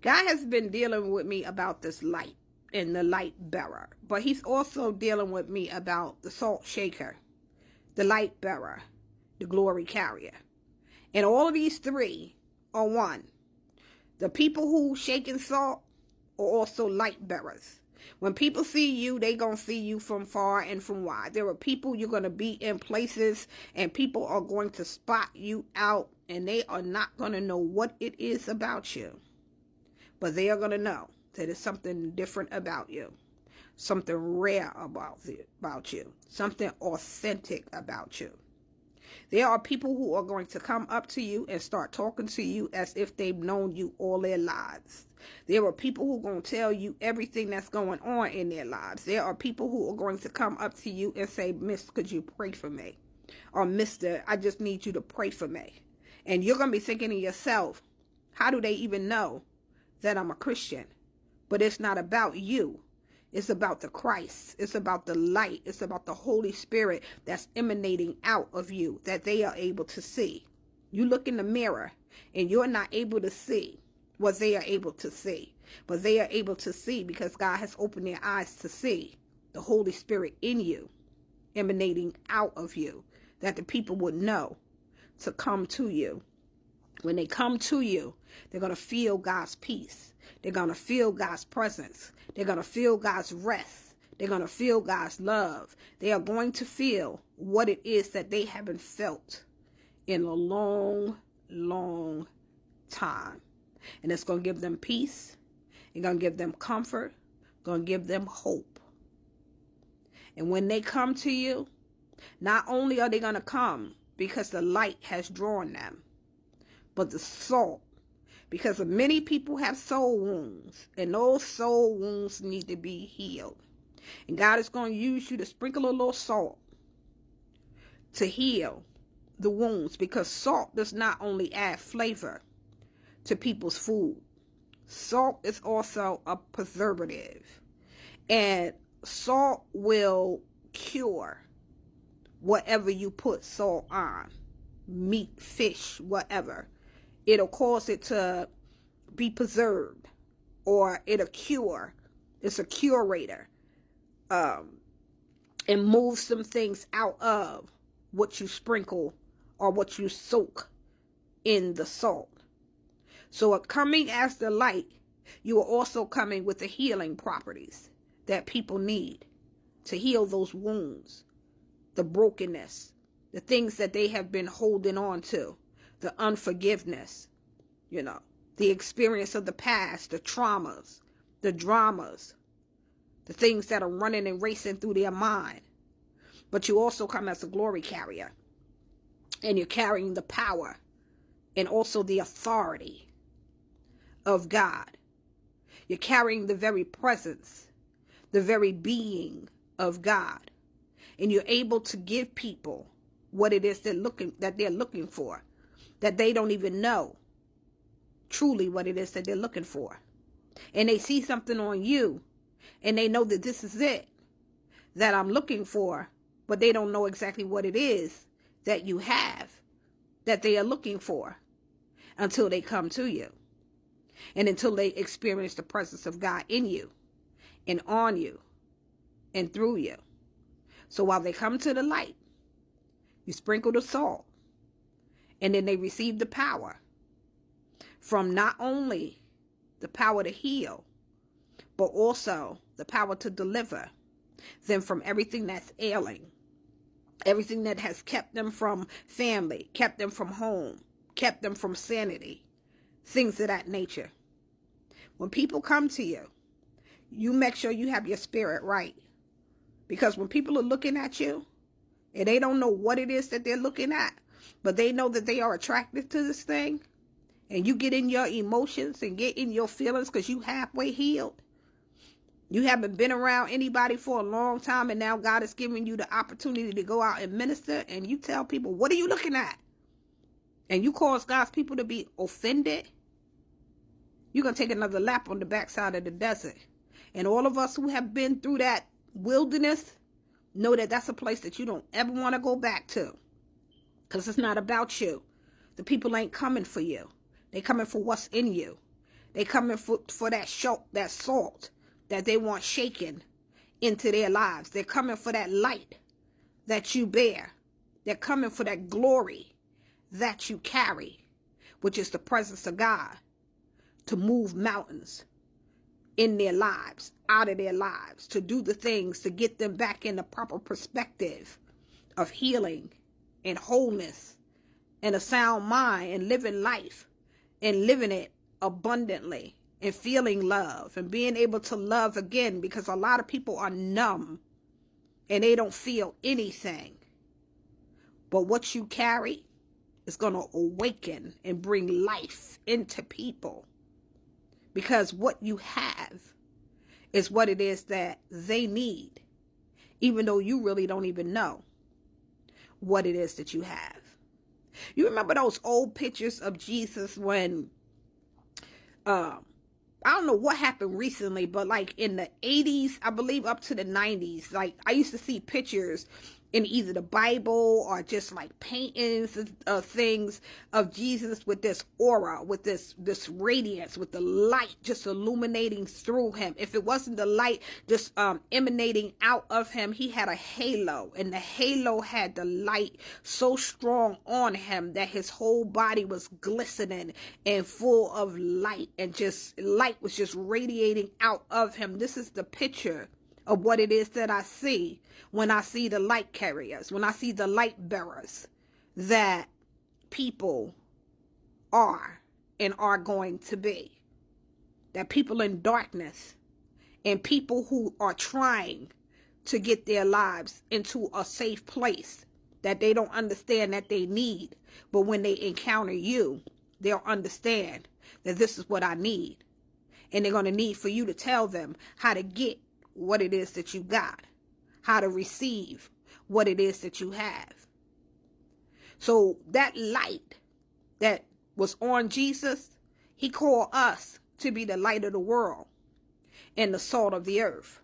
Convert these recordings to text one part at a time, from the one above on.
God has been dealing with me about this light and the light bearer, but he's also dealing with me about the salt shaker, the light bearer, the glory carrier. And all of these three are one. The people who shaking salt are also light bearers. When people see you, they gonna see you from far and from wide. There are people you're gonna be in places and people are going to spot you out and they are not gonna know what it is about you. But they are gonna know that it's something different about you. Something rare about you. Something authentic about you. There are people who are going to come up to you and start talking to you as if they've known you all their lives. There are people who are going to tell you everything that's going on in their lives. There are people who are going to come up to you and say, Miss, could you pray for me? Or Mister, I just need you to pray for me. And you're going to be thinking to yourself, how do they even know that I'm a Christian? But it's not about you. It's about the Christ. It's about the light. It's about the Holy Spirit that's emanating out of you that they are able to see. You look in the mirror and you're not able to see what they are able to see. But they are able to see because God has opened their eyes to see the Holy Spirit in you, emanating out of you, that the people would know to come to you. When they come to you, they're going to feel God's peace. They're going to feel God's presence. They're going to feel God's rest. They're going to feel God's love. They are going to feel what it is that they haven't felt in a long, long time. And it's going to give them peace. It's going to give them comfort. It's going to give them hope. And when they come to you, not only are they going to come because the light has drawn them, but the salt, because many people have soul wounds, and those soul wounds need to be healed. And God is going to use you to sprinkle a little salt to heal the wounds, because salt does not only add flavor to people's food. Salt is also a preservative, and salt will cure whatever you put salt on, meat, fish, whatever. It'll cause it to be preserved, or it'll cure. It's a curator, and move some things out of what you sprinkle or what you soak in the salt. So coming as the light, you are also coming with the healing properties that people need to heal those wounds, the brokenness, the things that they have been holding on to, the unforgiveness, the experience of the past, the traumas, the dramas, the things that are running and racing through their mind. But you also come as a glory carrier, and you're carrying the power and also the authority of God. You're carrying the very presence, the very being of God. And you're able to give people what it is they're looking for, that they don't even know truly what it is that they're looking for. And they see something on you, and they know that this is it that I'm looking for, but they don't know exactly what it is that you have that they are looking for until they come to you, and until they experience the presence of God in you and on you and through you. So while they come to the light, you sprinkle the salt, and then they receive the power from not only the power to heal, but also the power to deliver them from everything that's ailing, everything that has kept them from family, kept them from home, kept them from sanity, things of that nature. When people come to you, you make sure you have your spirit right. Because when people are looking at you, and they don't know what it is that they're looking at, but they know that they are attracted to this thing, and you get in your emotions and get in your feelings because you halfway healed. You haven't been around anybody for a long time, and now God is giving you the opportunity to go out and minister, and you tell people, what are you looking at? And you cause God's people to be offended. You're going to take another lap on the backside of the desert. And all of us who have been through that wilderness know that that's a place that you don't ever want to go back to, because it's not about you. The people ain't coming for you. They're coming for what's in you. They coming for that salt that they want shaken into their lives. They're coming for that light that you bear. They're coming for that glory that you carry, which is the presence of God, to move mountains in their lives, out of their lives, to do the things to get them back in the proper perspective of healing and wholeness and a sound mind and living life and living it abundantly and feeling love and being able to love again, because a lot of people are numb and they don't feel anything. But what you carry is going to awaken and bring life into people, because what you have is what it is that they need, even though you really don't even know what it is that you have. You remember those old pictures of Jesus when I don't know what happened recently, but like in the 80s, I believe up to the 90s, like I used to see pictures in either the Bible or just like paintings of things of Jesus with this aura, with this radiance, with the light just illuminating through him. If it wasn't the light just emanating out of him, he had a halo, and the halo had the light so strong on him that his whole body was glistening and full of light, and just light was just radiating out of him. This is the picture of what it is that I see when I see the light carriers, when I see the light bearers that people are and are going to be. That people in darkness and people who are trying to get their lives into a safe place that they don't understand that they need. But when they encounter you, they'll understand that this is what I need. And they're going to need for you to tell them how to get what it is that you got, how to receive what it is that you have. So that light that was on Jesus, he called us to be the light of the world and the salt of the earth.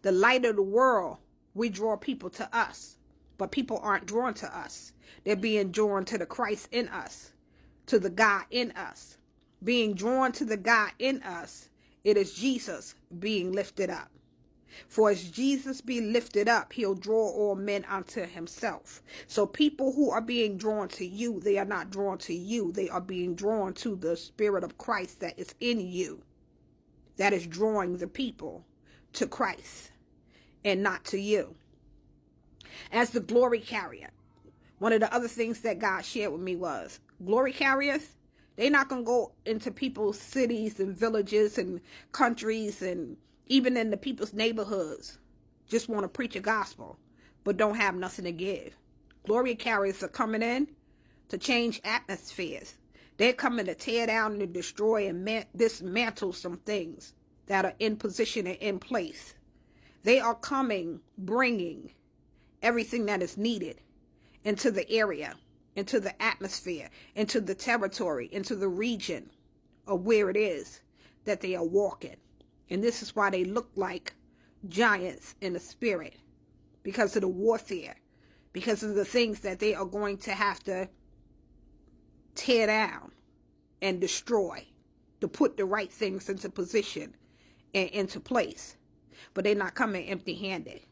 The light of the world, we draw people to us, but people aren't drawn to us. They're being drawn to the Christ in us, to the God in us. Being drawn to the God in us, it is Jesus being lifted up. For as Jesus be lifted up, he'll draw all men unto himself. So people who are being drawn to you, they are not drawn to you. They are being drawn to the Spirit of Christ that is in you. That is drawing the people to Christ and not to you. As the glory carrier, one of the other things that God shared with me was, glory carriers, they're not going to go into people's cities and villages and countries and even in the people's neighborhoods, just want to preach a gospel, but don't have nothing to give. Glory carriers are coming in to change atmospheres. They're coming to tear down and destroy and dismantle some things that are in position and in place. They are coming, bringing everything that is needed into the area, into the atmosphere, into the territory, into the region of where it is that they are walking. And this is why they look like giants in the spirit, because of the warfare, because of the things that they are going to have to tear down and destroy to put the right things into position and into place. But they're not coming empty-handed.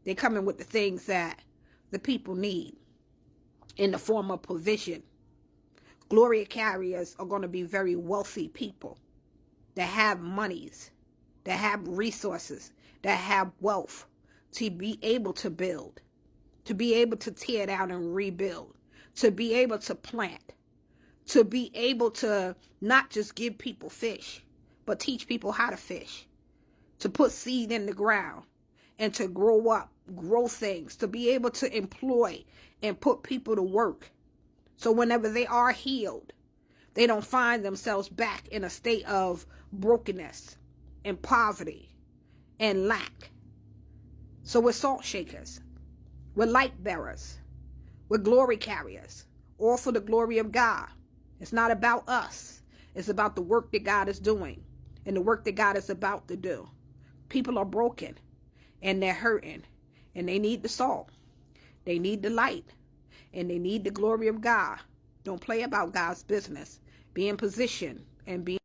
They're coming with the things that the people need in the form of provision. Glory carriers are going to be very wealthy people that have monies, that have resources, that have wealth to be able to build, to be able to tear down and rebuild, to be able to plant, to be able to not just give people fish, but teach people how to fish, to put seed in the ground and to grow up, grow things, to be able to employ and put people to work. So whenever they are healed, they don't find themselves back in a state of brokenness and poverty and lack. So we're salt shakers, we're light bearers, we're glory carriers, all for the glory of God. It's not about us. It's about the work that God is doing and the work that God is about to do. People are broken and they're hurting and they need the salt. They need the light and they need the glory of God. Don't play about God's business. Be in position and be